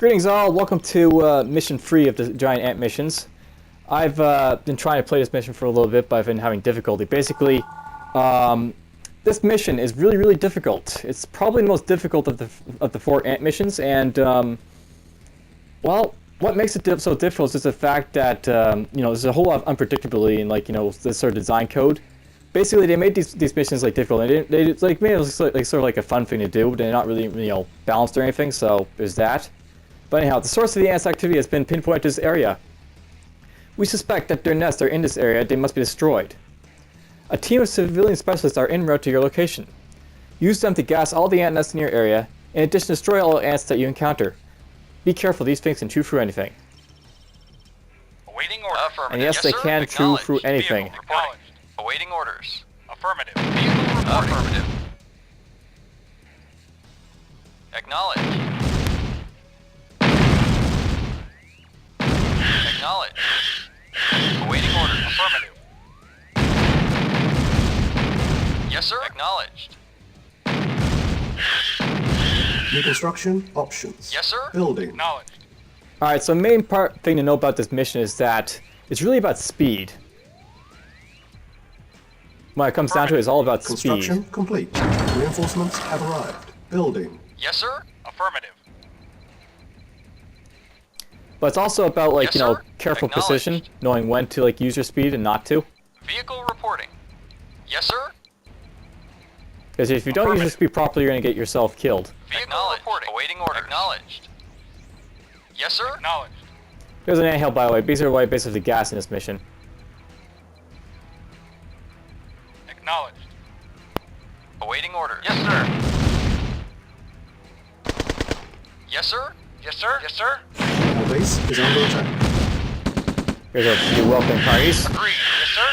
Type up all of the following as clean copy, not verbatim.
Greetings all, welcome to mission 3 of the giant ant missions. I've been trying to play this mission for a little bit, but I've been having difficulty. Basically, this mission is really difficult. It's probably the most difficult of the 4 ant missions, and well, what makes it so difficult is just the fact that you know, there's a whole lot of unpredictability in, like, you know, this sort of design code. Basically, they made these missions like difficult. They like made it like sort of like a fun thing to do, but they're not really, you know, balanced or anything. So there's that. But anyhow, the source of the ants' activity has been pinpointed to this area. We suspect that their nests are in this area. They must be destroyed. A team of civilian specialists are en route to your location. Use them to gas all the ant nests in your area. In addition, destroy all the ants that you encounter. Be careful; these things can chew through anything. Awaiting orders. And yes, they can chew through anything. Acknowledged. Awaiting orders. Affirmative. Vehicle reporting. Affirmative. Acknowledged. Acknowledged. Awaiting orders. Affirmative. Yes, sir. Acknowledged. New construction options. Yes, sir. Building. Acknowledged. Alright, so the main thing to know about this mission is that it's really about speed. When it comes down to it, it's all about Construction speed. complete. Reinforcements have arrived. Building. Yes, sir. Affirmative. But it's also about, like, Yes, you know, sir. careful Acknowledged. precision, knowing when to, like, use your speed and not to. Vehicle reporting. Yes, sir. Because if you don't use your speed properly, you're going to get yourself killed. Vehicle reporting. Awaiting orders. Acknowledged. Yes, sir. Acknowledged. There's an anthill, by the way. These are why basically gas in this mission. Acknowledged. Awaiting orders. Yes, sir. Yes, sir. Yes, sir. Yes, sir. Our base is under attack. Here's our new welcoming parties. Agreed. Yes, sir.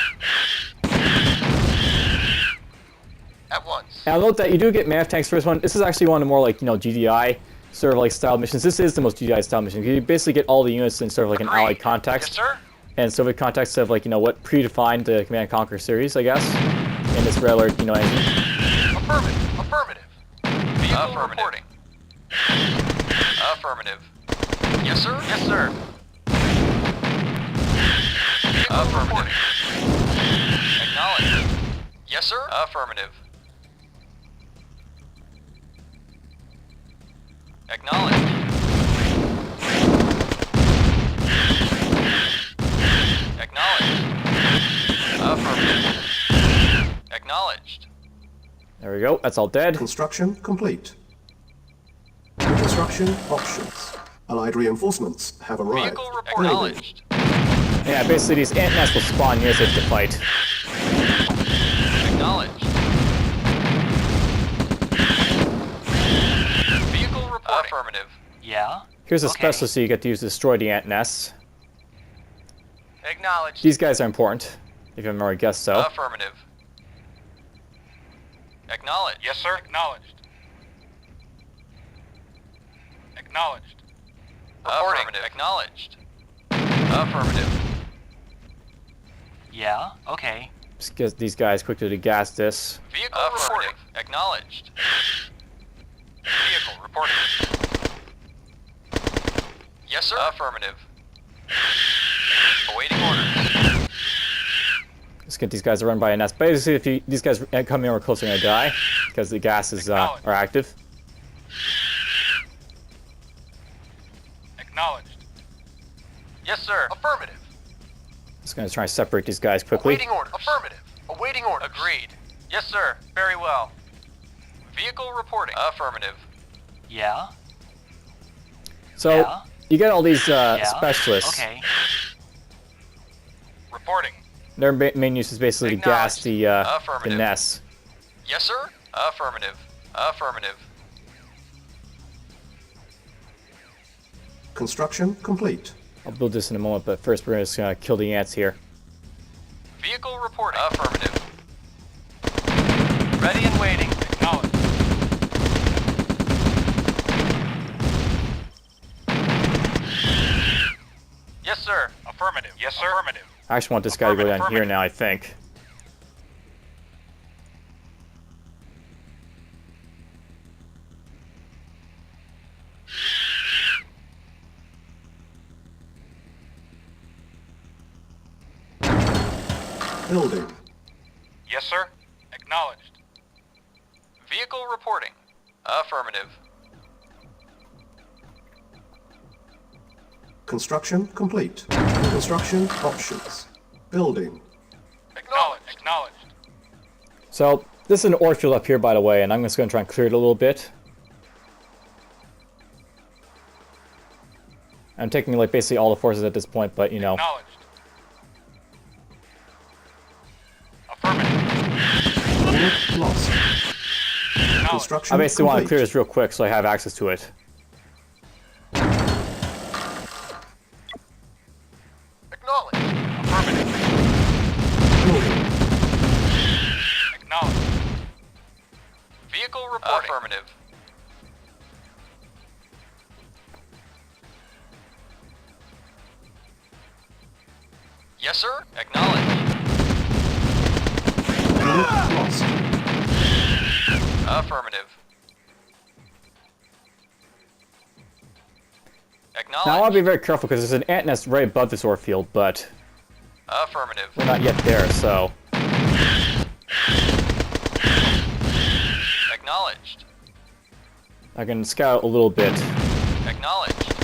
At once. Now note that you do get Mammoth Tanks for this one. This is actually one of the more, like, you know, GDI sort of like style missions. This is the most GDI style mission. You basically get all the units in sort of like an allied context. Yes, sir. And Soviet context of, like, you know, what predefined the Command and Conquer series, I guess. In this Red Alert, you know, engine. Affirmative. Affirmative. Vehicle reporting. Affirmative. Yes, sir. Yes, sir. Affirmative. Acknowledged. Yes, sir. Affirmative. Acknowledged. Acknowledged. Affirmative. Acknowledged. There we go. That's all dead. Construction complete. New construction options. Allied reinforcements have arrived. Vehicle report. Acknowledged. Yeah, basically these ant nests will spawn units to fight. Acknowledged. Vehicle reporting. Affirmative. Yeah. Here's a specialist you get to use to destroy the ant nests. Acknowledged. These guys are important, if you haven't already guessed so. Affirmative. Acknowledged. Yes, sir. Acknowledged. Acknowledged. Affirmative. Acknowledged. Affirmative. Yeah, okay. Just get these guys quickly to gas this. Vehicle reporting. Acknowledged. Vehicle reporting. Yes, sir. Affirmative. Awaiting orders. Let's get these guys to run by a nest. Basically, if these guys come anywhere close, they're gonna die because the gases are active. Acknowledged. Yes, sir. Affirmative. Just gonna try and separate these guys quickly. Awaiting orders. Affirmative. Awaiting orders. Agreed. Yes, sir. Very well. Vehicle reporting. Affirmative. Yeah. So you get all these specialists. Okay. Reporting. Their main use is basically to gas the nests. Yes, sir. Affirmative. Affirmative. Building. Construction complete. I'll build this in a moment, but first we're just gonna kill the ants here. Vehicle reporting. Affirmative. Ready and waiting. Acknowledged. Yes, sir. Affirmative. Yes, sir. Affirmative. I actually want this guy to go down here now, I think. Building. Yes, sir. Acknowledged. Vehicle reporting. Affirmative. Construction complete. Construction options. Building. Acknowledged. Acknowledged. So, this is an ore field up here, by the way, and I'm just going to try and clear it a little bit. I'm taking, like, basically all the forces at this point, but, you know. Acknowledged. Affirmative. Unit lost. Acknowledged. Construction I basically want to complete. clear this real quick so I have access to it. Acknowledged. Affirmative. Building. Acknowledged. Vehicle reporting. Affirmative. Yes, sir. Acknowledged. Unit lost. Affirmative. Acknowledged. Now I want to be very careful because there's an ant nest right above this ore field, but Affirmative. we're not yet there, so... Acknowledged. I can scout a little bit. Acknowledged.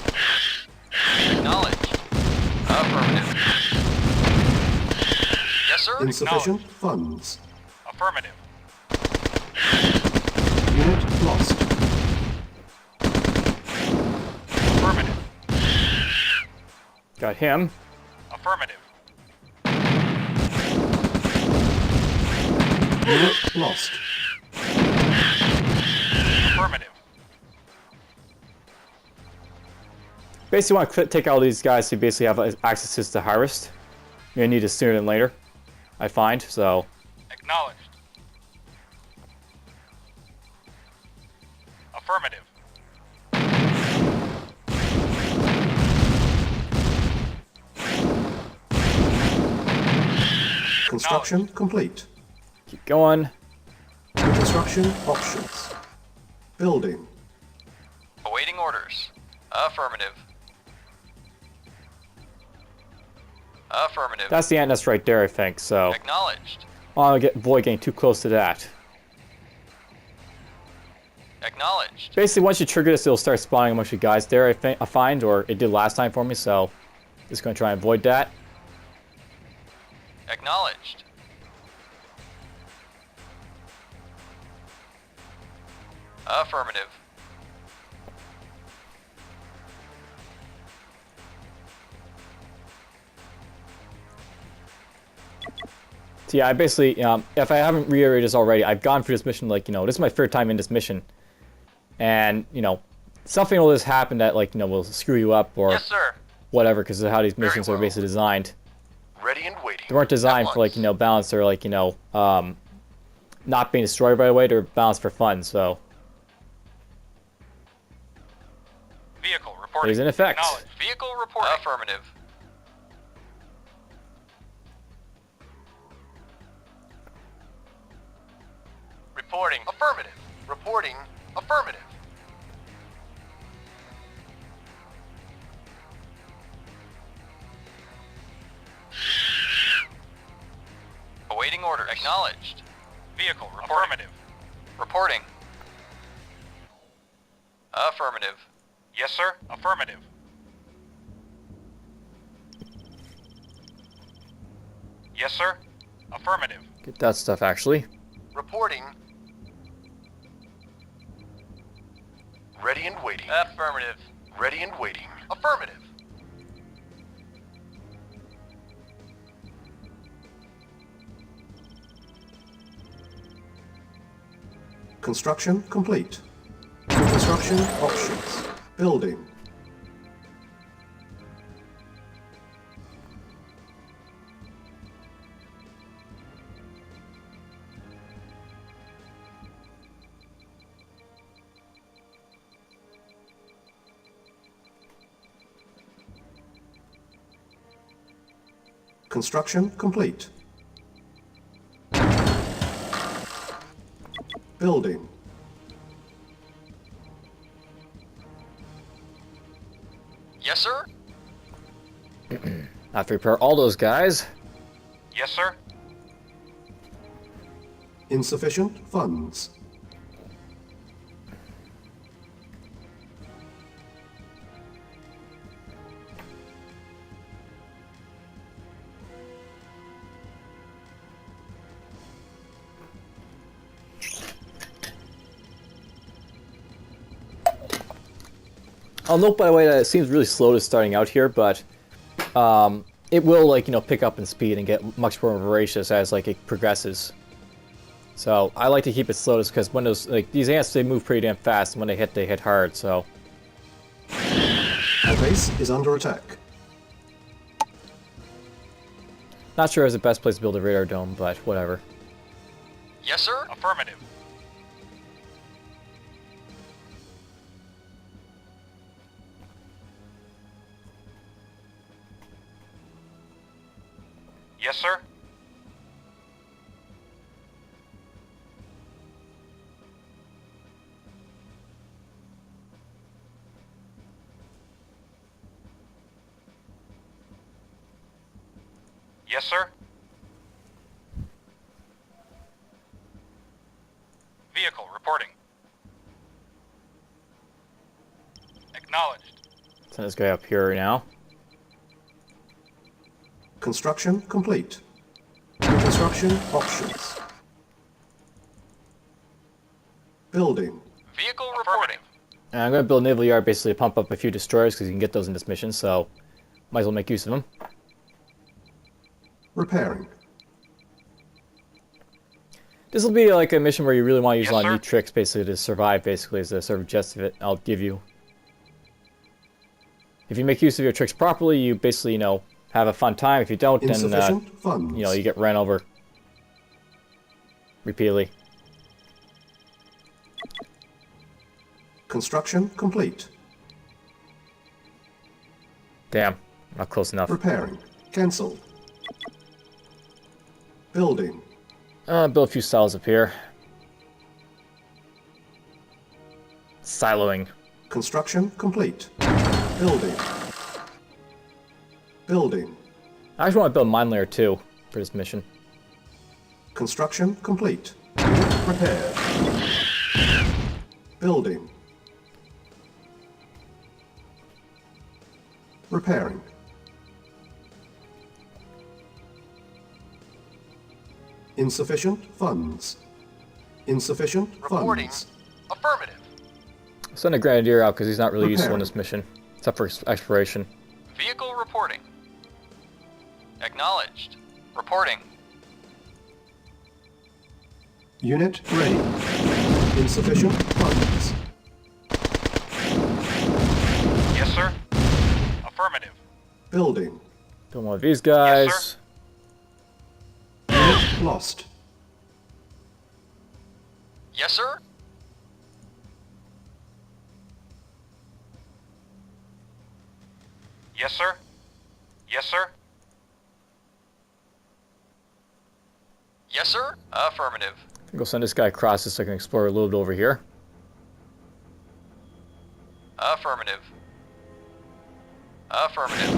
Acknowledged. Affirmative. Yes, sir. Insufficient funds. Affirmative. Unit lost. Affirmative. Got him. Affirmative. Unit lost. Affirmative. Basically want to take out all these guys to basically have access to the harvest. You're going to need it sooner than later, I find, so... Acknowledged. Affirmative. Construction complete. Keep going. Construction options. Building. Awaiting orders. Affirmative. Affirmative. That's the ant nest right there, I think, so... Acknowledged. I'll avoid getting too close to that. Acknowledged. Basically, once you trigger this, it'll start spawning a bunch of guys there, I find, or it did last time for me, so... Just going to try and avoid that. Acknowledged. Affirmative. So yeah, I basically, if I haven't reiterated this already, I've gone through this mission, like, you know, this is my third time in this mission. And, you know, something will just happen that, like, you know, will screw you up or Yes, sir. whatever, because of how these missions are well. basically designed. Ready and waiting. They weren't designed for, like, you know, balance or, like, you know, not being destroyed right away. They're balanced for fun, so... Vehicle reporting. Is in effect. Acknowledged. Vehicle reporting. Affirmative. Reporting. Affirmative. Reporting. Affirmative. Awaiting orders. Acknowledged. Vehicle reporting. Affirmative. Reporting. Affirmative. Yes, sir. Affirmative. Yes, sir. Affirmative. Get that stuff, actually. Reporting. Ready and waiting. Affirmative. Ready and waiting. Affirmative. Construction complete. Construction options. Building. Construction complete. Building. Yes, sir. I have to repair all those guys. Yes, sir. Insufficient funds. I'll note, by the way, that it seems really slow to starting out here, but it will, like, you know, pick up in speed and get much more voracious as, like, it progresses. So I like to keep it slow, just because when those, like, these ants, they move pretty damn fast, and when they hit hard. So Our base is under attack. not sure it's the best place to build a radar dome, but whatever. Yes, sir. Affirmative. Yes, sir. Yes, sir. Vehicle reporting. Acknowledged. Send this guy up here now. Construction complete. New construction options. Building. Vehicle reporting. And I'm going to build a naval yard basically to pump up a few destroyers, because you can get those in this mission, so might as well make use of them. Repairing. This will be like a mission where you really want to use Yes, a lot of sir. new tricks, basically, to survive, basically, is the sort of gist of it I'll give you. If you make use of your tricks properly, you basically, you know, have a fun time. If you don't, then, Insufficient funds. you know, you get ran over repeatedly. Construction complete. Damn, not close enough. Repairing. Cancel. Building. Build a few silos up here. Siloing. Construction complete. Building. Building. I actually want to build a mine layer too for this mission. Construction complete. Unit repaired. Building. Repairing. Insufficient funds. Insufficient Reporting. funds. Affirmative. Send a grenadier out because he's not really useful in Repairing. this mission, except for exploration. Vehicle reporting. Acknowledged. Reporting. Unit ready. Insufficient funds. Yes, sir. Affirmative. Building. Build one of these guys. Yes, Unit lost. Yes, sir. Yes, sir. Yes, sir. Yes, sir. Affirmative. Go send this guy across this so I can explore a little bit over here. Affirmative. Affirmative.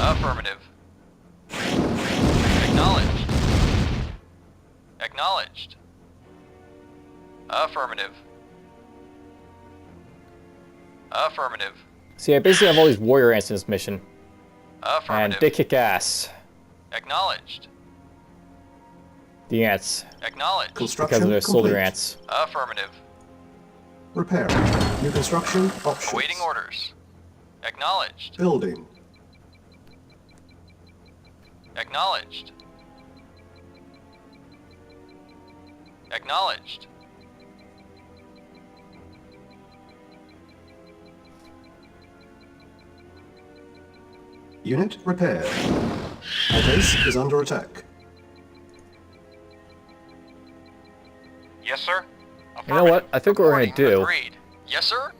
Affirmative. Acknowledged. Acknowledged. Affirmative. Affirmative. See, I basically have all these warrior ants in this mission, and Affirmative. they kick ass. Acknowledged. The ants, Acknowledged. Construction because of their soldier complete. ants. Affirmative. Repairing. New construction options. Awaiting orders. Acknowledged. Building. Acknowledged. Acknowledged. Unit repaired. Our base is under attack. Yes, sir. You know what? I think what we're gonna Reporting. do, Agreed. Yes, sir.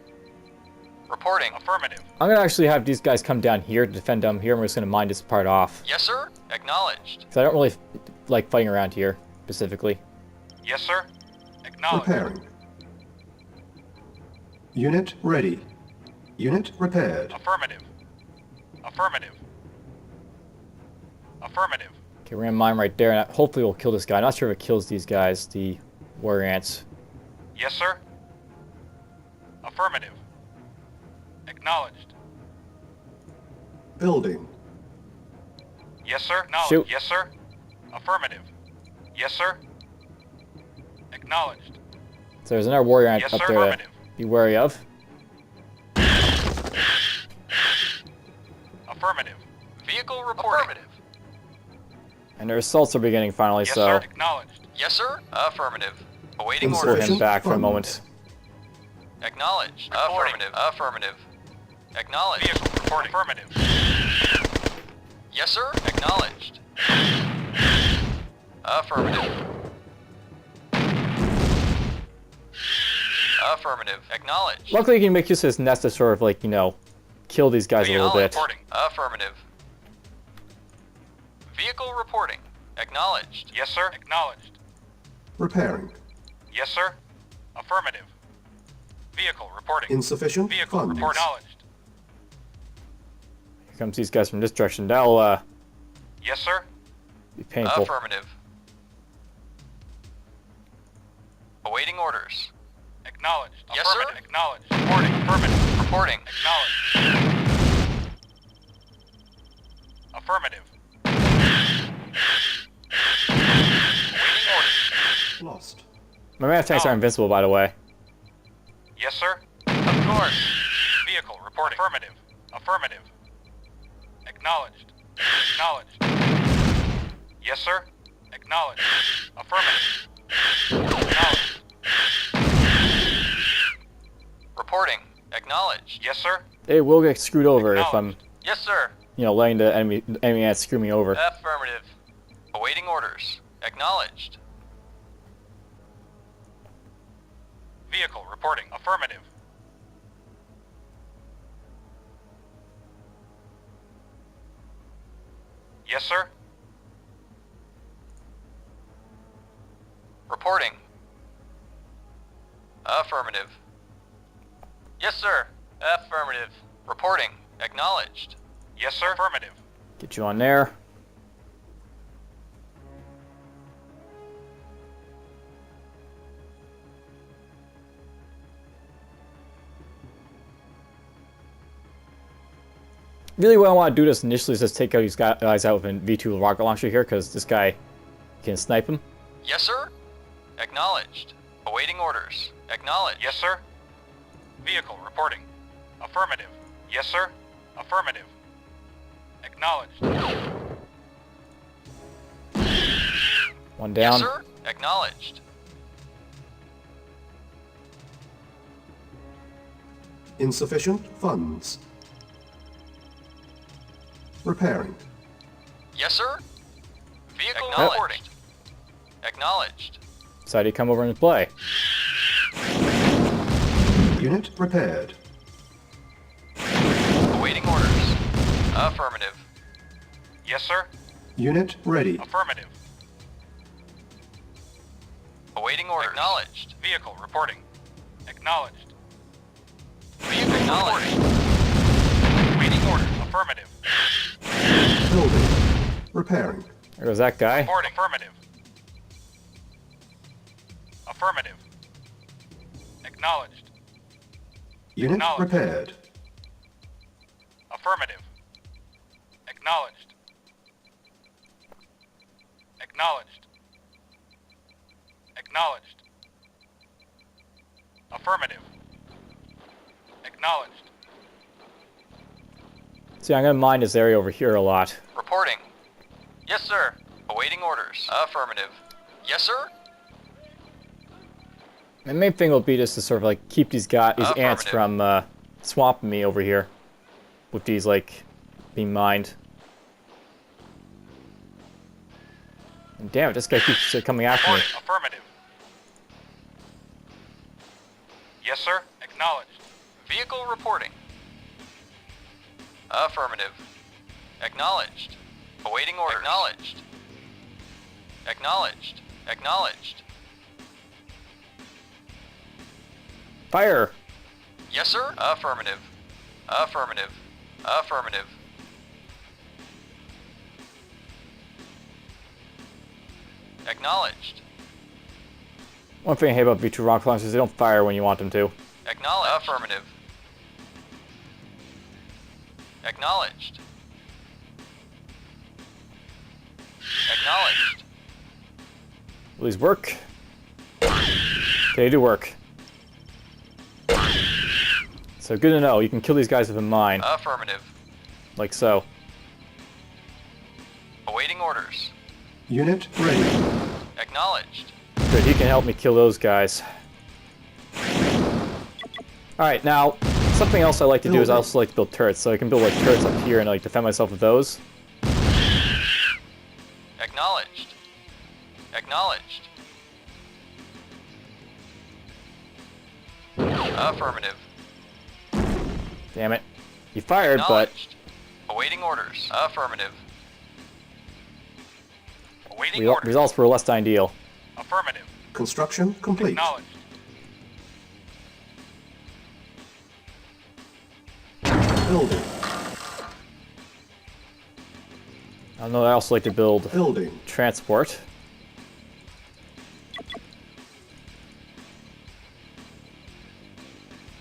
Reporting. Affirmative. I'm gonna actually have these guys come down here to defend down here, and we're just gonna mine this part off. Yes, sir. Acknowledged. Because I don't really like fighting around here, specifically. Yes, sir. Acknowledged. Repairing. Unit ready. Unit repaired. Affirmative. Affirmative. Affirmative. Okay, we're gonna mine right there, and hopefully we'll kill this guy. Not sure if it kills these guys, the warrior ants. Yes, sir. Affirmative. Acknowledged. Building. Yes, sir. Acknowledged. Shoot. Yes, sir. Affirmative. Yes, sir. Acknowledged. So there's another warrior ant Yes, up sir. there to Affirmative. be wary of. Affirmative. Vehicle reporting. Affirmative. And their assaults are beginning finally, Yes, so sir. Acknowledged. Yes, sir. Affirmative. Awaiting we'll orders. hand back for a funds. moment. Acknowledged. Affirmative. Affirmative. Acknowledged. Vehicle reporting. Affirmative. Yes, sir. Acknowledged. Affirmative. Affirmative. Acknowledged. Luckily, you can make use of this nest to sort of, like, you know, kill these guys a little bit. Reporting. Affirmative. Vehicle reporting. Acknowledged. Yes, sir. Acknowledged. Repairing. Yes, sir. Affirmative. Vehicle reporting. Insufficient Vehicle funds. report. Acknowledged. Here comes these guys from this direction. That'll Yes, sir. be painful. Affirmative. Awaiting orders. Acknowledged. Yes, sir. Acknowledged. Reporting. Affirmative. Reporting. Acknowledged. Affirmative. Awaiting orders. Lost. My mammoth tanks are invincible, by the way. Yes, sir. Of course. Vehicle reporting. Affirmative. Affirmative. Acknowledged. Acknowledged. Yes, sir. Acknowledged. Affirmative. Acknowledged. Reporting. Acknowledged. Yes, sir. They will get screwed over if I'm, Yes, sir. you know, letting the enemy ants screw me over. Affirmative. Awaiting orders. Acknowledged. Vehicle reporting. Affirmative. Yes, sir. Reporting. Affirmative. Yes, sir. Affirmative. Reporting. Acknowledged. Yes, sir. Affirmative. Get you on there. Really what I want to do this initially is just take out these guys out with a V2 rocket launcher here, because this guy can snipe him. Yes, sir. Acknowledged. Awaiting orders. Acknowledged. Yes, sir. Vehicle reporting. Affirmative. Yes, sir. Affirmative. Acknowledged. One down. Yes, sir. Acknowledged. Insufficient funds. Repairing. Yes, sir. Vehicle reporting. Acknowledged. Decided to come over and play. Unit repaired. Awaiting orders. Affirmative. Yes, sir. Unit ready. Affirmative. Awaiting orders. Acknowledged. Vehicle reporting. Acknowledged. Vehicle acknowledged. Waiting orders. Affirmative. Building. Repairing. There goes that guy. Reporting. Affirmative. Affirmative. Acknowledged. Unit Acknowledged. repaired. Affirmative. Acknowledged. Acknowledged. Acknowledged. Affirmative. Acknowledged. See, I'm going to mine this area over here a lot. Reporting. Yes, sir. Awaiting orders. Affirmative. Yes, sir. The main thing will be just to sort of like keep these ants from swamping me over here with these like being mined. And damn it, this guy keeps coming after me. Reporting. Affirmative. Yes, sir. Acknowledged. Vehicle reporting. Affirmative. Acknowledged. Awaiting order. Acknowledged. Acknowledged. Acknowledged. Fire! Yes, sir. Affirmative. Affirmative. Affirmative. Acknowledged. One thing I hate about V2 rocket launchers is they don't fire when you want them to. Acknowledged. Affirmative. Acknowledged. Acknowledged. Will these work? They do work. So good to know. You can kill these guys with a mine. Affirmative. Like so. Awaiting orders. Unit ready. Acknowledged. Good, he can help me kill those guys. Alright, now, something else I like to do is I also like to build turrets. So I can build like turrets up here and like defend myself with those. Acknowledged. Acknowledged. Affirmative. Damn it. You fired, but... Acknowledged. Awaiting orders. Affirmative. Awaiting orders. Results were less than ideal. Affirmative. Construction complete. Acknowledged. Building. I know I also like to build Building. transport.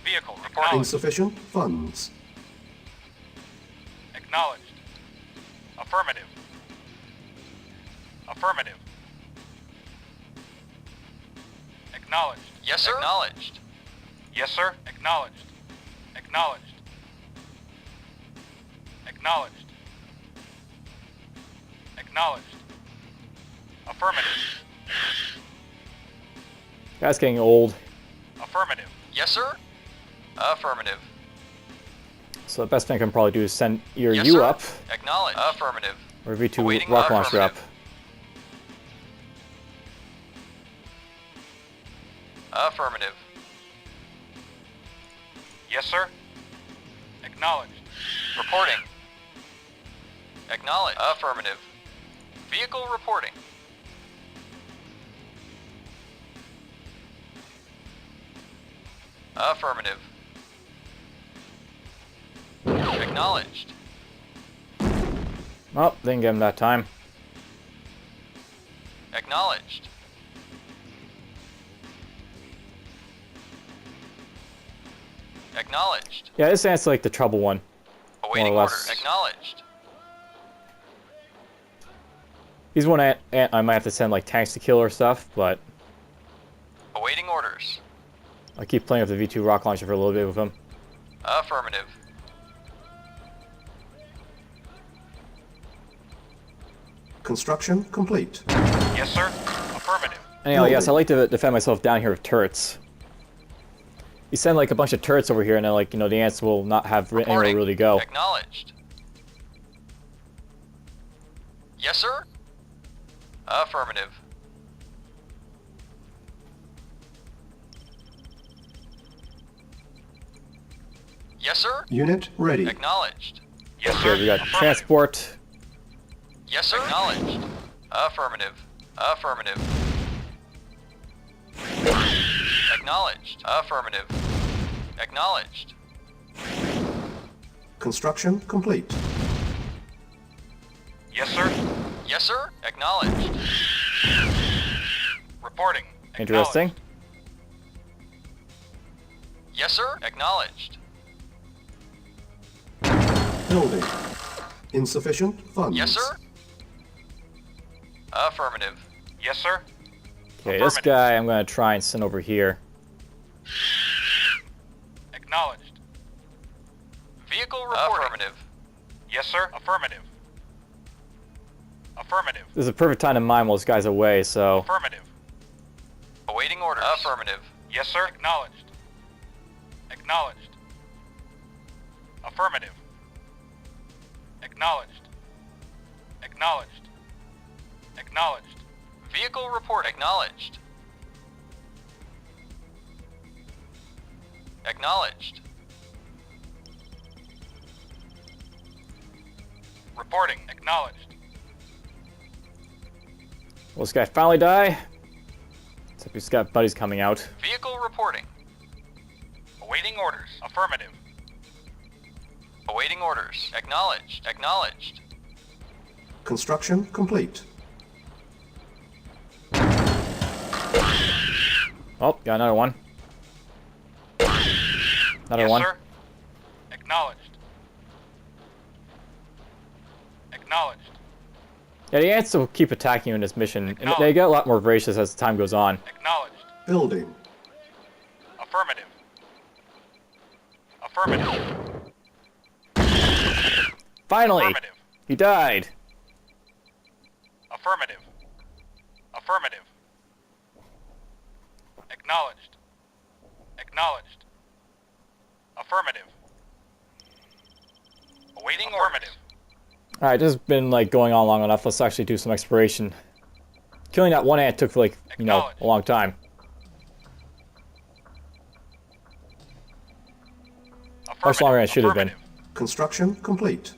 Vehicle reporting. Insufficient funds. Acknowledged. Affirmative. Affirmative. Acknowledged. Yes, sir. Acknowledged. Yes, sir. Acknowledged. Acknowledged. Acknowledged. Acknowledged. Affirmative. Guy's getting old. Affirmative. Yes, sir. Affirmative. So the best thing I can probably do is send either Yes, you sir. up, Acknowledged. Affirmative. or V2 Awaiting rocket launcher up. Affirmative. Yes, sir. Acknowledged. Reporting. Acknowledged. Affirmative. Vehicle reporting. Affirmative. Acknowledged. Oh, didn't get him that time. Acknowledged. Acknowledged. Yeah, this answers like the trouble one. Awaiting More or order. less. Acknowledged. He's one I might have to send like tanks to kill or stuff, but Awaiting orders. I'll keep playing with the V2 rocket launcher for a little bit with him. Affirmative. Construction complete. Yes, sir. Affirmative. Anyhow, yes, I like to defend myself down here with turrets. You send like a bunch of turrets over here, and then like the ants will not have anywhere Reporting. really to go. Acknowledged. Yes, sir. Affirmative. Yes, sir. Unit ready. Acknowledged. Yes, Okay, we got transport. Yes, sir. Acknowledged. Affirmative. Affirmative. Acknowledged. Affirmative. Acknowledged. Construction complete. Yes, sir. Yes, sir. Acknowledged. Reporting. Interesting. Acknowledged. Yes, sir. Acknowledged. Building. Insufficient funds. Yes, sir. Affirmative. Yes, sir. Okay, this guy I'm gonna try and send over here. Acknowledged. Vehicle reporting. Affirmative. Yes, sir. Affirmative. Affirmative. This is a perfect time to mine while this guy's away, so... Affirmative. Awaiting orders. Affirmative. Yes, sir. Acknowledged. Acknowledged. Affirmative. Acknowledged. Acknowledged. Acknowledged. Vehicle report. Acknowledged. Acknowledged. Reporting. Acknowledged. Will this guy finally die? Except he's got buddies coming out. Vehicle reporting. Awaiting orders. Affirmative. Awaiting orders. Acknowledged. Acknowledged. Construction complete. Oh, got another one. Another Yes, one. sir. Acknowledged. Acknowledged. Yeah, the ants will keep attacking you in this mission, and they get a lot more voracious as time goes on. Acknowledged. Building. Affirmative. Affirmative. Finally! Affirmative. He died! Affirmative. Affirmative. Acknowledged. Acknowledged. Affirmative. Awaiting affirmative. Alright, this has been like going on long enough. Let's actually do some exploration. Killing that one ant took like, you know, a long time. Much longer than it should have been. Construction complete.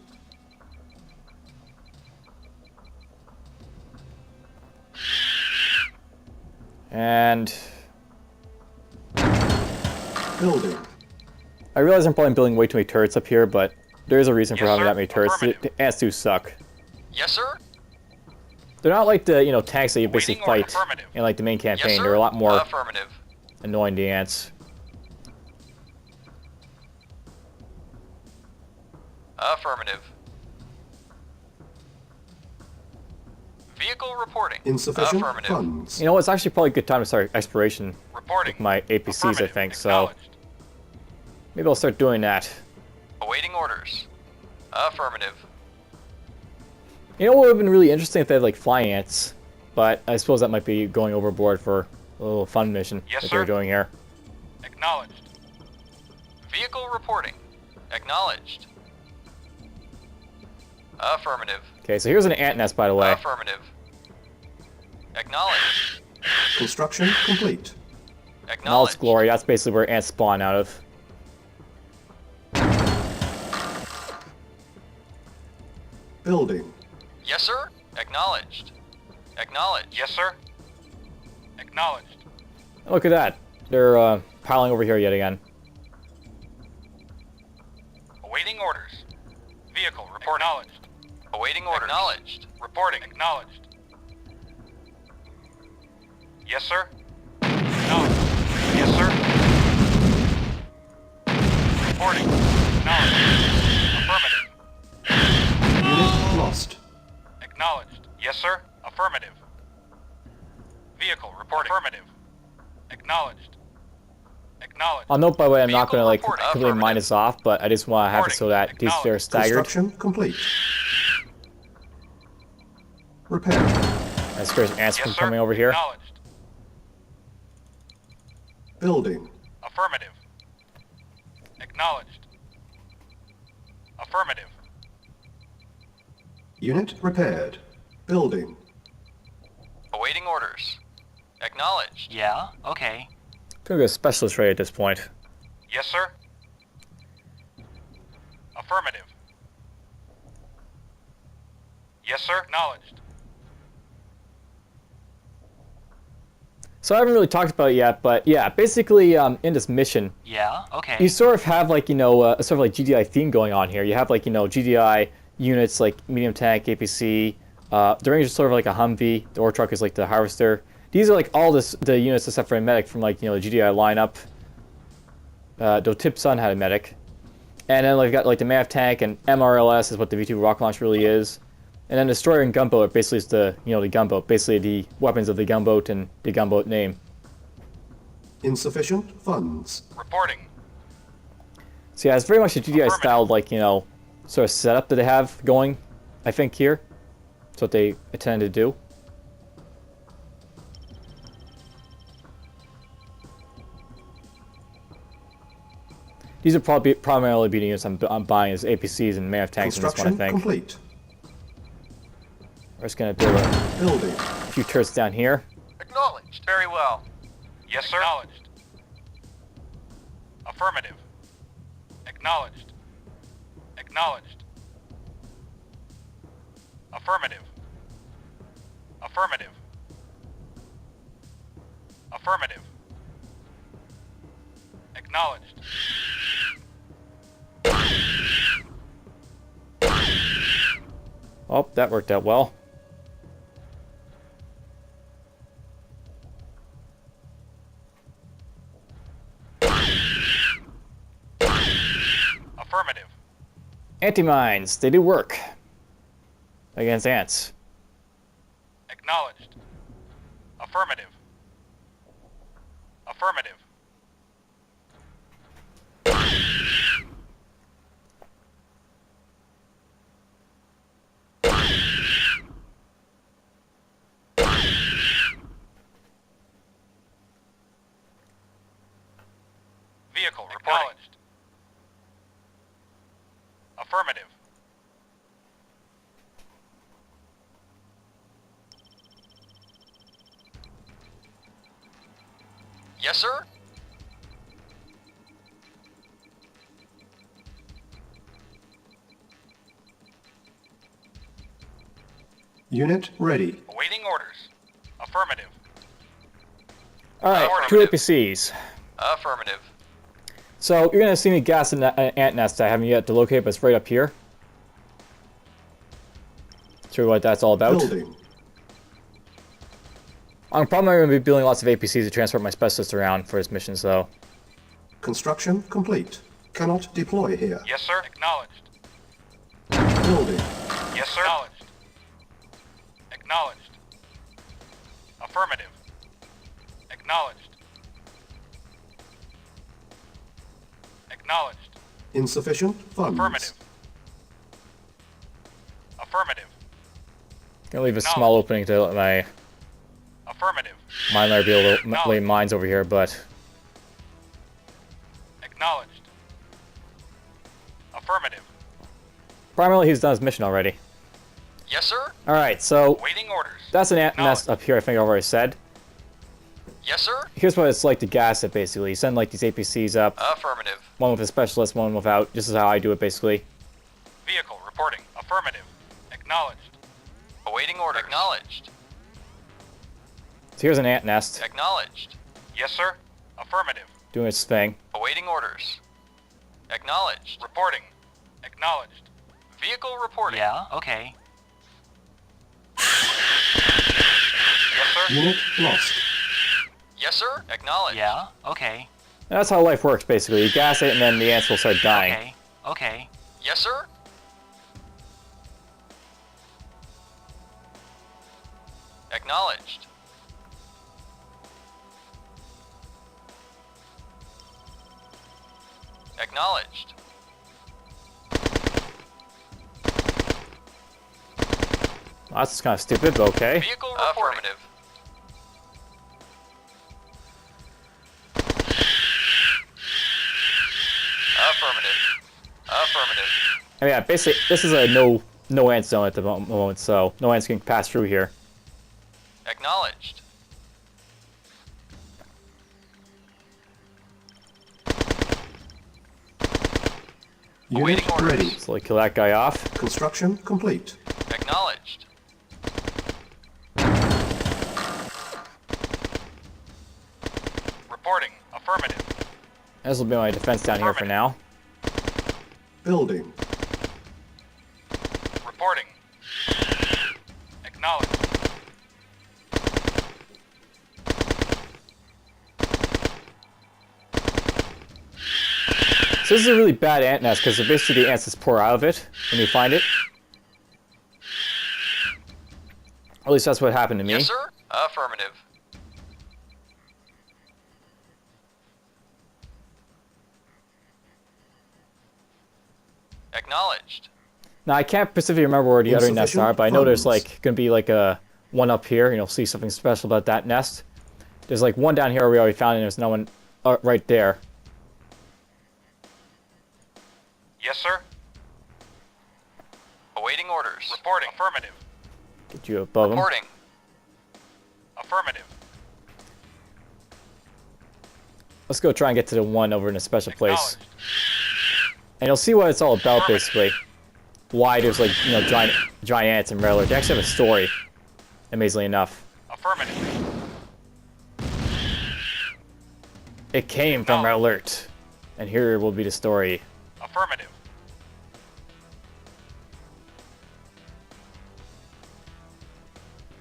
And Building. I realize I'm probably building way too many turrets up here, but there is a reason for Yes, having sir. that many turrets. The Affirmative. ants do suck. Yes, sir. They're not like the, you know, tanks that you basically Awaiting order. fight Affirmative. in like the main Yes, campaign. sir. They're a lot more Affirmative. annoying, the ants. Affirmative. Vehicle reporting. Insufficient Affirmative. funds. You know, it's actually probably a good time to start exploration Reporting. with my APCs, I Affirmative. think, so Acknowledged. maybe I'll start doing that. Awaiting orders. Affirmative. You know what would have been really interesting if they had like flying ants, but I suppose that might be going overboard for a little fun mission Yes, that they're sir. doing here. Acknowledged. Vehicle reporting. Acknowledged. Affirmative. Okay, so here's an ant nest, by the way. Affirmative. Acknowledged. Construction complete. In all its Acknowledged. glory, that's basically where ants spawn out of. Building. Yes, sir. Acknowledged. Acknowledged. Yes, sir. Acknowledged. Look at that. They're piling over here yet again. Awaiting orders. Vehicle report acknowledged. Awaiting orders. Acknowledged. Reporting. Acknowledged. Yes, sir. Acknowledged. Yes, sir. Reporting. Acknowledged. Affirmative. Unit lost. Acknowledged. Yes, sir. Affirmative. Vehicle reporting. Affirmative. Acknowledged. Acknowledged. I'll note, by the way, I'm not Vehicle going to like reporting. completely mine Affirmative. this off, but I just want to have it so that these Reporting. are staggered. Construction complete. Repair. That scares ants Yes, from sir. coming over here. Acknowledged. Building. Affirmative. Acknowledged. Affirmative. Unit repaired. Building. Awaiting orders. Acknowledged. Yeah, okay. Gonna go specialist rate at this point. Yes, sir. Affirmative. Yes, sir. Acknowledged. So I haven't really talked about it yet, but yeah, basically in this mission, Yeah, okay. you sort of have like, you know, a sort of like GDI theme going on here. You have like, you know, GDI units like medium tank, APC. The Ranger is sort of like a Humvee. The ore truck is like the harvester. These are like all the units except for a medic from like, you know, the GDI lineup. Though Tip Sun had a medic. And then like, we've got like the Mammoth Tank, and MRLS is what the V2 rocket launch really is. And then Destroyer and Gunboat basically is the, you know, the gunboat, basically the weapons of the gunboat and the gunboat name. Insufficient funds. Reporting. So yeah, it's very much a GDI styled, like, you know, sort of setup that they have going, I think, here. That's what they intend to do. These are probably primarily be the units I'm buying as APCs and Mammoth Tanks in this one, I Construction think. complete. We're just going to do a Building. few turrets down here. Acknowledged. Very well. Yes, sir. Acknowledged. Affirmative. Acknowledged. Acknowledged. Affirmative. Affirmative. Affirmative. Acknowledged. Oh, that worked out well. Affirmative. Anti-mines, they do work. Against ants. Acknowledged. Affirmative. Affirmative. Vehicle reporting. Affirmative. Yes, sir? Unit ready. Awaiting orders. Affirmative. Alright, two Affirmative. APCs. Affirmative. So you're gonna see me gas an ant nest I haven't yet to locate, but it's right up here. Show you what that's all about. Building. I'm probably going to be building lots of APCs to transport my specialists around for this mission, so... Construction complete. Cannot deploy here. Yes, sir. Acknowledged. Building. Yes, sir. Acknowledged. Acknowledged. Affirmative. Acknowledged. Acknowledged. Insufficient funds. Affirmative. Affirmative. Gonna leave a small opening to let my Affirmative. miner be able to lay mines over here, but... Acknowledged. Affirmative. Primarily he's done his mission already. Yes, sir. Alright, so... Waiting orders. That's an ant nest up here, I think I already said. Yes, sir. Here's what it's like to gas it, basically. You send, like, these APCs up. Affirmative. One with a specialist, one without. This is how I do it, basically. Vehicle reporting. Affirmative. Acknowledged. Awaiting orders. Acknowledged. So here's an ant nest, Acknowledged. Yes, sir. Affirmative. doing its thing. Awaiting orders. Acknowledged. Reporting. Acknowledged. Vehicle reporting. Yeah, okay. Yes, sir. Unit lost. Yes, sir. Acknowledged. Yeah, okay. And that's how life works, basically. You gas it, and then the ants will start dying. Okay, okay. Yes, sir. Acknowledged. Acknowledged. Well, that's kind of stupid, but okay. Vehicle reporting. Affirmative. Affirmative. Affirmative. I mean, yeah, basically, this is a no ant zone at the moment, so no ants can pass through here. Acknowledged. Unit Awaiting orders. ready. So, like, kill that guy off. Construction complete. Acknowledged. Reporting. Affirmative. This will be my defense down here for now. Building. Reporting. Acknowledged. So this is a really bad ant nest, because basically the ants just pour out of it when you find it. At least that's what happened to me. Yes, sir. Affirmative. Acknowledged. Now, I can't specifically remember where the other nests Insufficient are, but I know there's, funds. like, going to be, like, a one up here, and you'll see something special about that nest. There's, like, one down here we already found, and there's no one right there. Yes, sir. Awaiting orders. Reporting. Affirmative. Get you above them. Reporting. Affirmative. Let's go try and get to the one over in a special place. Acknowledged. And you'll see what it's all about, basically. Why there's, like, you know, giant ants in Red Alert. They actually have a story, amazingly enough. Affirmative. It came from Red Alert. And here will be the story. Affirmative.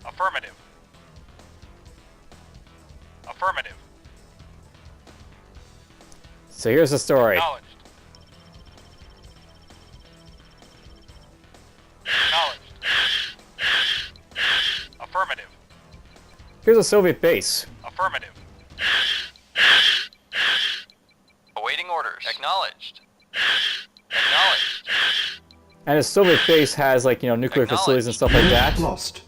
Affirmative. Affirmative. So here's the story. Acknowledged. Here's a Soviet base. Affirmative. Awaiting orders. Acknowledged. Acknowledged. And a Soviet base has, like, you know, nuclear facilities and stuff like that. Lost.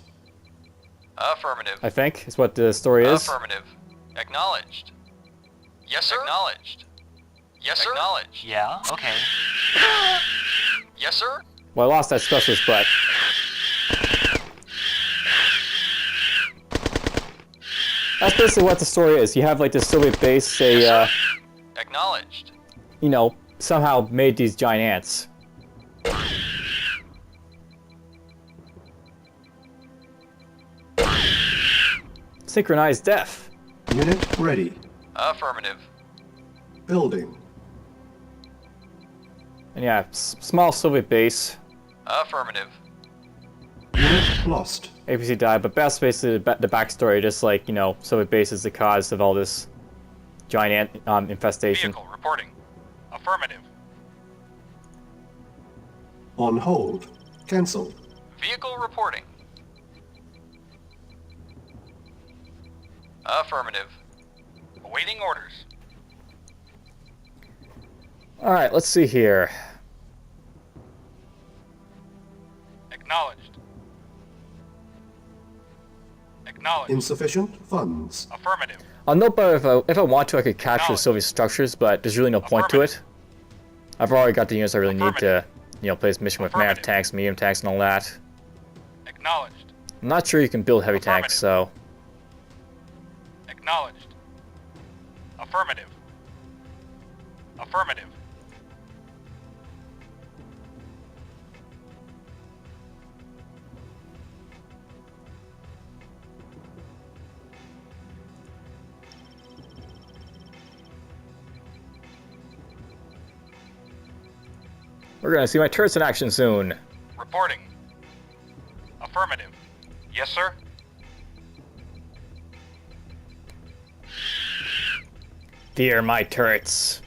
Affirmative. I think is what the story is. Affirmative. Acknowledged. Yes, sir. Acknowledged. Yes, sir. Acknowledged. Yeah, okay. Yes, sir. Well, I lost that specialist, but that's basically what the story is. You have like this Soviet base. They, Acknowledged. you know, somehow made these giant ants. Synchronized death. Unit ready. Affirmative. Building. And yeah, small Soviet base. Affirmative. Unit lost. APC died, but that's basically the backstory. Just like, you know, Soviet base is the cause of all this giant ant infestation. Vehicle reporting. Affirmative. On hold. Cancel. Vehicle reporting. Affirmative. Awaiting orders. All right, let's see here. Acknowledged. Acknowledged. Insufficient funds. Affirmative. I'll note, but if I want to, I could capture the Soviet structures, but there's really no point to it. I've already got the units I really need to, you know, play this mission with Mammoth tanks, medium tanks, and all that. Acknowledged. I'm not sure you can build heavy tanks, so Acknowledged. Affirmative. Affirmative. we're gonna see my turrets in action soon. Reporting. Affirmative. Yes, sir. Fear my turrets.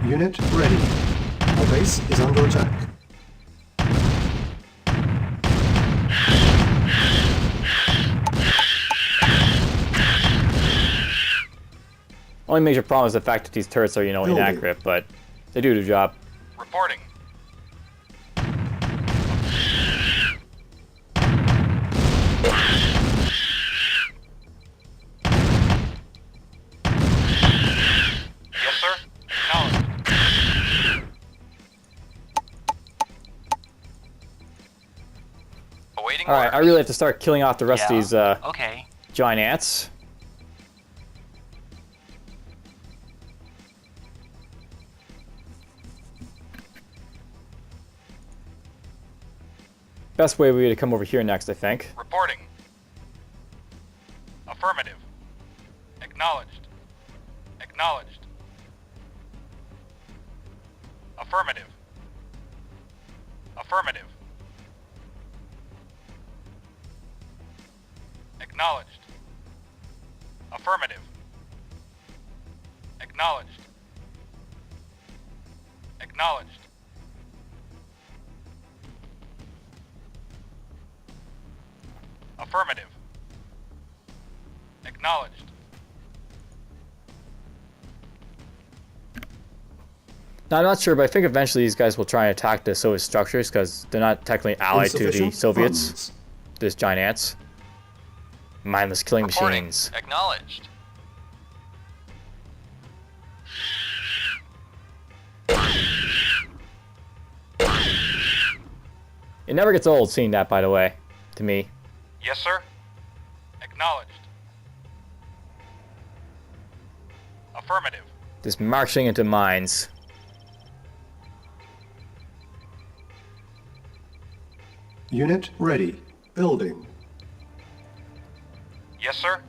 Unit ready. Our base is under attack. Only major problem is the fact that these turrets are, you know, Building. inaccurate, but they do the job. Reporting. Yes, sir. Acknowledged. Awaiting All right, orders. I really have to start killing off the rest of Yeah, these okay. giant ants. Best way would be to come over here next, I think. Reporting. Affirmative. Acknowledged. Acknowledged. Affirmative. Affirmative. Acknowledged. Affirmative. Acknowledged. Acknowledged. Affirmative. Acknowledged. Now, I'm not sure, but I think eventually these guys will try and attack the Soviet structures because they're not technically allied to the Insufficient Soviets. funds. This giant ants. Mindless killing Reporting. machines. Acknowledged. It never gets old seeing that, by the way, to me. Yes, sir. Acknowledged. Affirmative. Just marching into mines. Unit ready. Building. Yes, sir.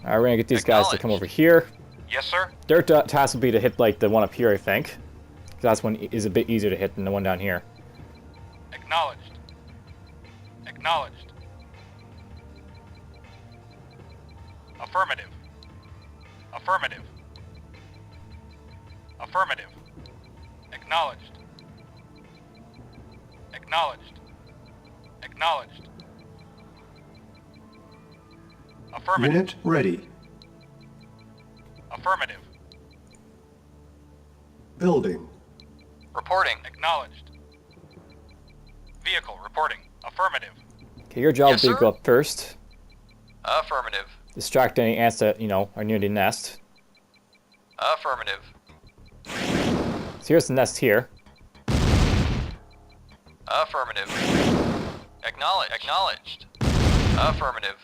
Alright, we're gonna get these guys to come over here. Yes, sir. Their task will be to hit, like, the one up here, I think. 'Cause that's one is a bit easier to hit than the one down here. Acknowledged. Acknowledged. Affirmative. Affirmative. Affirmative. Acknowledged. Acknowledged. Acknowledged. Affirmative. Unit ready. Affirmative. Building. Reporting. Acknowledged. Vehicle reporting. Affirmative. Okay, your job Yes, would be to sir. go up first. Affirmative. Distract any ants that, are near the nest. Affirmative. So here's the nest here. Affirmative. Acknowledged. Acknowledged. Affirmative.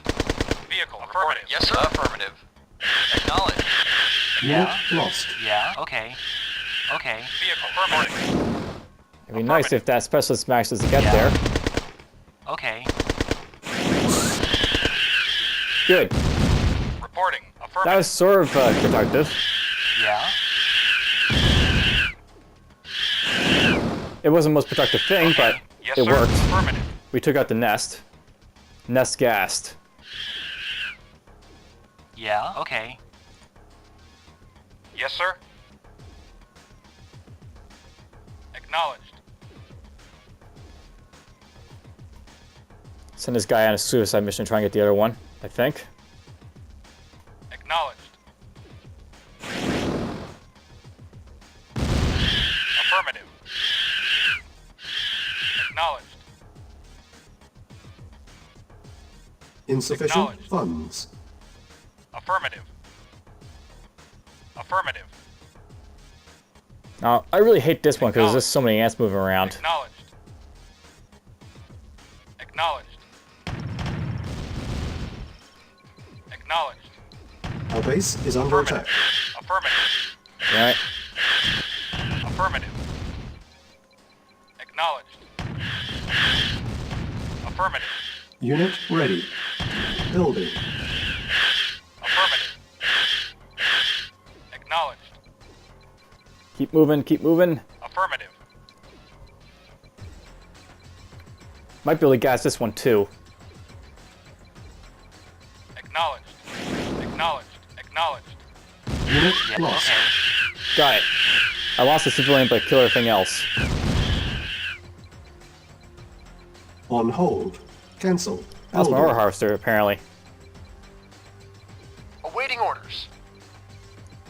Vehicle affirmative. Yes, sir. Affirmative. Acknowledged. Unit lost. Yeah. Okay. Okay. Vehicle affirmative. It'd be nice if that specialist manages to get there. Okay. Good. Reporting. Affirmative. That was sort of productive. Yeah. It wasn't the most productive thing, but Yes, it sir. worked. Affirmative. We took out the nest. Nest gassed. Yeah. Okay. Yes, sir. Acknowledged. Send this guy on a suicide mission to try and get the other one, I think. Acknowledged. Affirmative. Acknowledged. Insufficient Acknowledged. funds. Affirmative. Affirmative. Now, I really hate this one because there's just so many ants moving around. Acknowledged. Acknowledged. Acknowledged. Our base is under attack. Affirmative. Right? Affirmative. Acknowledged. Affirmative. Unit ready. Building. Affirmative. Acknowledged. Keep moving, keep moving. Affirmative. Might be able to gas this one too. Acknowledged. Acknowledged. Acknowledged. Unit lost. Got it. I lost the civilian, but killed everything else. On hold. Cancel. That's my Building. ore harvester, apparently. Awaiting orders.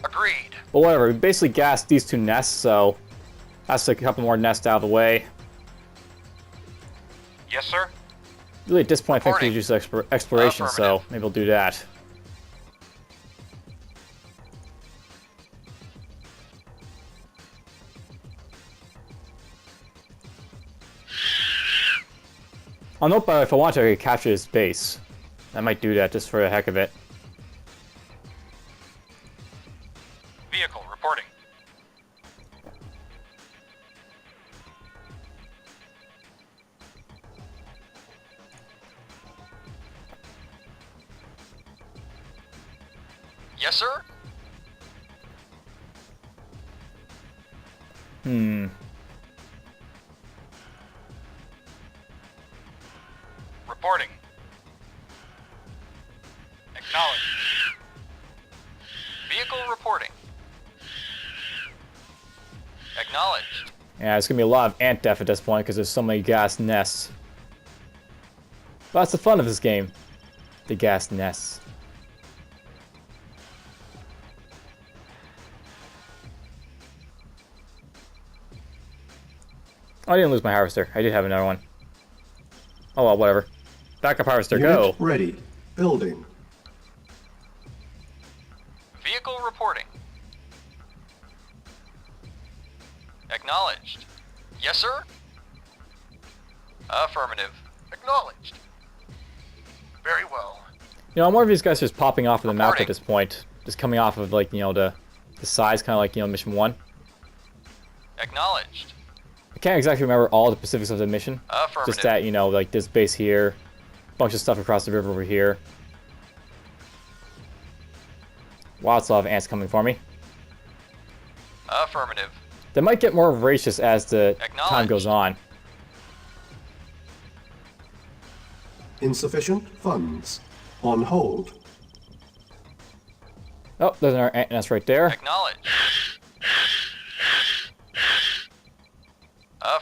Agreed. But whatever, we basically gassed these two nests, so that's a couple more nests out of the way. Yes, sir. Really at this point, I think we Reporting. use exploration, so Affirmative. maybe we'll do that. I'll note, but if I want to, I could capture this base. I might do that just for the heck of it. Vehicle reporting. Yes, sir. Reporting. Acknowledged. Vehicle reporting. Acknowledged. Yeah, it's gonna be a lot of ant death at this point because there's so many gas nests. But that's the fun of this game. The gas nests. Oh, I didn't lose my harvester. I did have another one. Oh well, whatever. Backup harvester, Unit go! ready. Building. Vehicle reporting. Acknowledged. Yes, sir. Affirmative. Acknowledged. Very well. You know, more of these guys are just popping off of the map Reporting. at this point. Just coming off of, like, the size, kind of like, mission 1. Acknowledged. I can't exactly remember all the specifics of the mission. Affirmative. Just that, like this base here, bunch of stuff across the river over here. Wow, it's a lot of ants coming for me. Affirmative. They might get more voracious as the time Acknowledged. goes on. Insufficient funds. On hold. Oh, there's another ant nest right there. Acknowledged.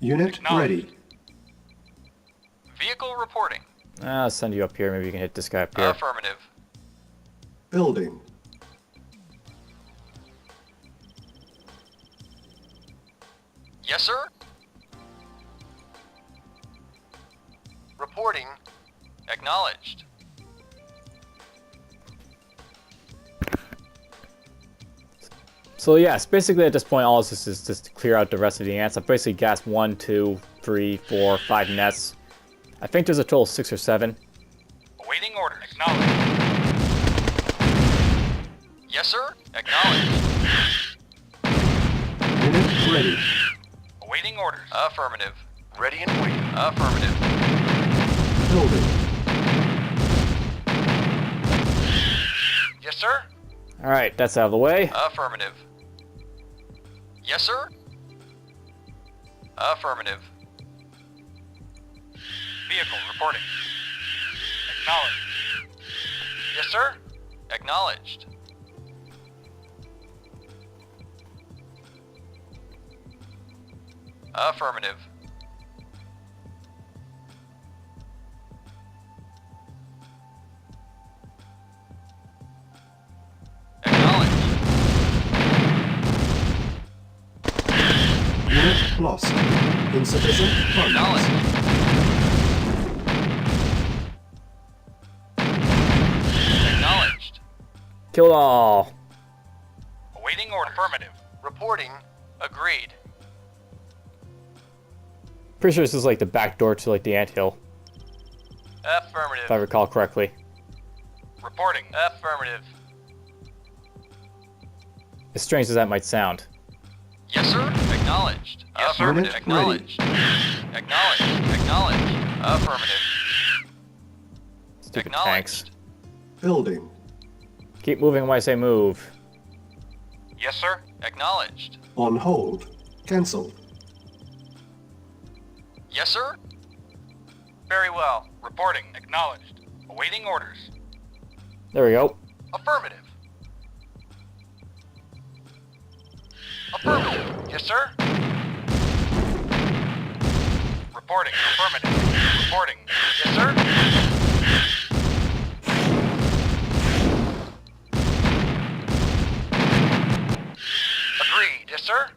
Unit ready. Vehicle reporting. I'll send you up here. Maybe you can hit this guy up here. Affirmative. Building. Yes, sir. Reporting. Acknowledged. So yes, basically at this point, all this is just to clear out the rest of the ants. I've basically gassed 1, 2, 3, 4, 5 nests. I think there's a total of 6 or 7. Awaiting orders. Acknowledged. Yes, sir. Acknowledged. Unit ready. Awaiting orders. Affirmative. Ready and waiting. Affirmative. Building. Yes, sir. Alright, that's out of the way. Affirmative. Yes, sir. Affirmative. Vehicle reporting. Acknowledged. Yes, sir. Acknowledged. Affirmative. Acknowledged. Unit lost. Insufficient funds. Acknowledged. Acknowledged. Kill all. Awaiting order. Affirmative. Reporting. Agreed. Pretty sure this is like the back door to like the anthill, Affirmative. if I recall correctly. Reporting. Affirmative. As strange as that might sound. Yes, sir. Acknowledged. Yes, sir. Affirmative. Unit Acknowledged. Acknowledged. Acknowledged. Affirmative. Stupid tanks. Acknowledged. Building. Keep moving when I say move. Yes, sir. Acknowledged. On hold. Cancelled. Yes, sir. Very well. Reporting. Acknowledged. Awaiting orders. There we go. Affirmative. Affirmative. Yes, sir. Reporting. Affirmative. Reporting. Yes, sir. Agreed. Yes, sir.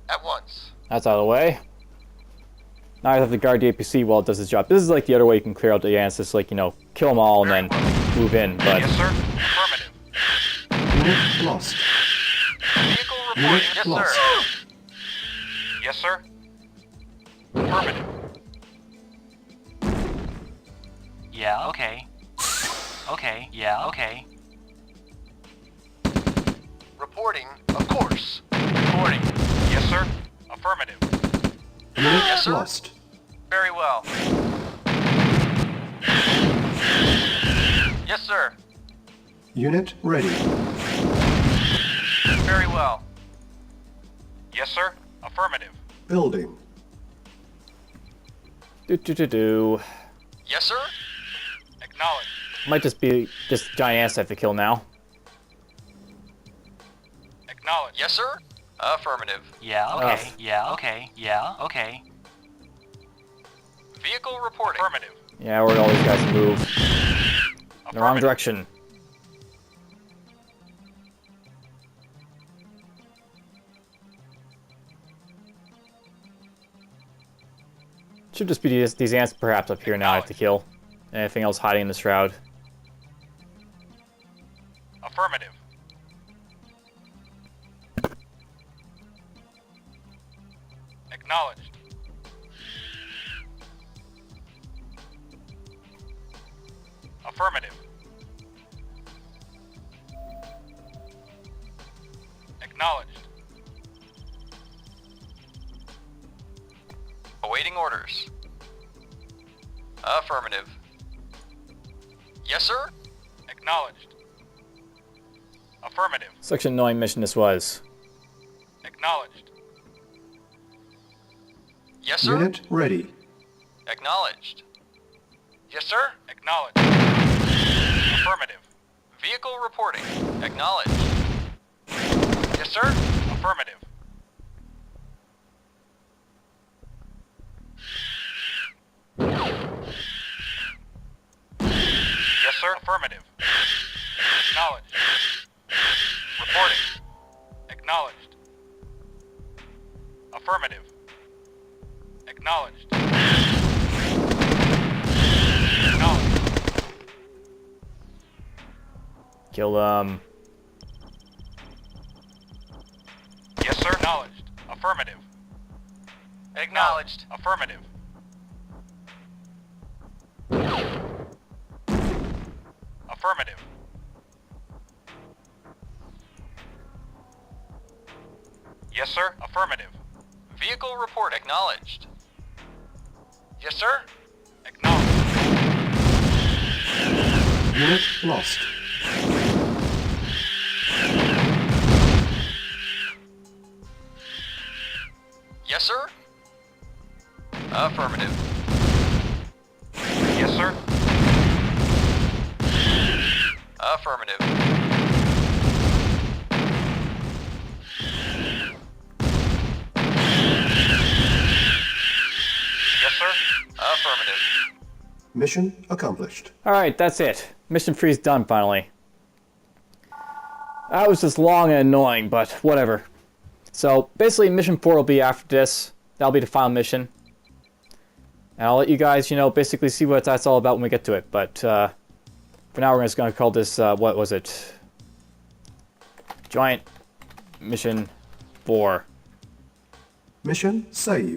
At once. That's out of the way. Now I have to guard the APC while it does its job. This is like the other way you can clear out the ants. Just like, you know, kill them all and then move in. But Yes, sir. Affirmative. Unit lost. Vehicle reporting. Unit Yes, lost. sir. Yes, sir. Affirmative. Yeah, okay. Okay, yeah, okay. Reporting, of course. Reporting. Yes, sir. Affirmative. Unit Yes, sir. lost. Very well. Yes, sir. Unit ready. Very well. Yes, sir. Affirmative. Building. do. Yes, sir. Acknowledged. Might just be this giant ants I have to kill now. Acknowledged. Yes, sir. Affirmative. Yeah, okay. Ugh. Yeah, okay. Yeah, okay. Vehicle reporting. Affirmative. Yeah, where'd all these guys move? In the wrong Affirmative. direction. Should just be these ants perhaps up here now I have to kill. Anything else hiding in the shroud? Affirmative. Acknowledged. Affirmative. Acknowledged. Awaiting orders. Affirmative. Yes, sir. Acknowledged. Affirmative. Such an annoying mission this was. Acknowledged. Yes, sir. Unit ready. Acknowledged. Yes, sir. Acknowledged. Affirmative. Vehicle reporting. Acknowledged. Yes, sir? Affirmative. Yes, sir? Affirmative. Acknowledged. Reporting. Acknowledged. Affirmative. Acknowledged. Acknowledged. Kill Yes, sir. Acknowledged. Affirmative. Acknowledged. Affirmative. Affirmative. Yes, sir. Affirmative. Vehicle report acknowledged. Yes, sir. Acknowledged. Unit lost. Yes, sir. Affirmative. Yes, sir. Affirmative. Yes, sir. Affirmative. Mission accomplished. Alright, that's it. Mission 3 is done finally. That was just long and annoying, but whatever. So, basically, Mission 4 will be after this. That'll be the final mission. And I'll let you guys, basically see what that's all about when we get to it. But, for now, we're just going to call this, what was it? Giant Mission 4. Mission saved.